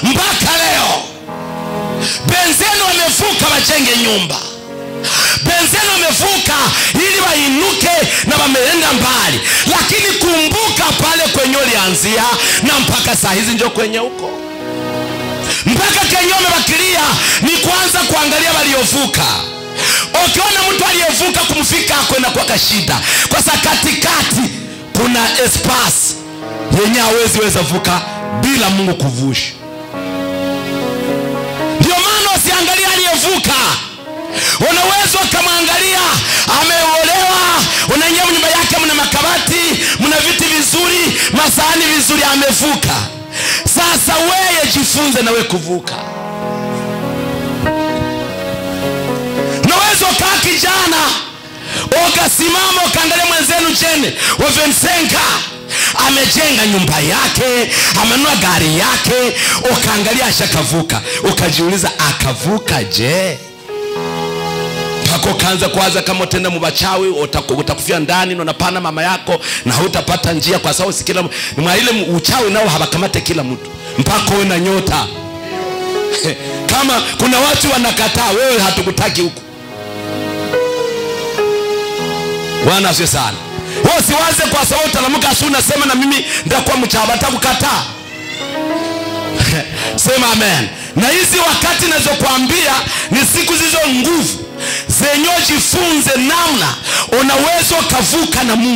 mpaka leo. Benzeni wamevuka wajenge nyumba. Benzeni wamevuka ili wainuke na wameenda mbali. Lakini kumbuka pale kwenye ulianzia na mpaka saa hizi ndio kwenye huko. Mpaka kenye wamebakilia ni kwanza kuangalia waliovuka. Ukiona mtu aliyevuka kumfika kwenda kwa shida, kwa sababu katikati kuna espace yenye hawezi weza vuka bila Mungu kuvusha. Ndio maana usiangalia aliyevuka. Unaweza ukamwangalia ameolewa, unaingia nyumba yake mna makabati, mna viti vizuri, masahani vizuri, amevuka. Sasa wewe jifunze na wewe kuvuka. Unaweza ukaa kijana ukasimama ukaangalia mwenzenu chene wavensenga amejenga nyumba yake, amenunua gari yake, ukaangalia ashakavuka, ukajiuliza akavuka je? Pako kaanza kuanza kama utenda mubachawi utakufia ndani na unapana mama yako na hutapata njia, kwa sababu si kila mwa ile uchawi nao hawakamate kila mtu mpaka wewe na nyota. Kama kuna watu wanakataa, wewe hatukutaki huko. Bwana asifiwe sana. Wewe usiwaze kwa sababu utalamuka asubuhi unasema na mimi ndakuwa mchawi, hatakukataa. Sema amen. Na hizi wakati nazokuambia ni siku zizo nguvu zenye jifunze namna unaweza kuvuka na Mungu.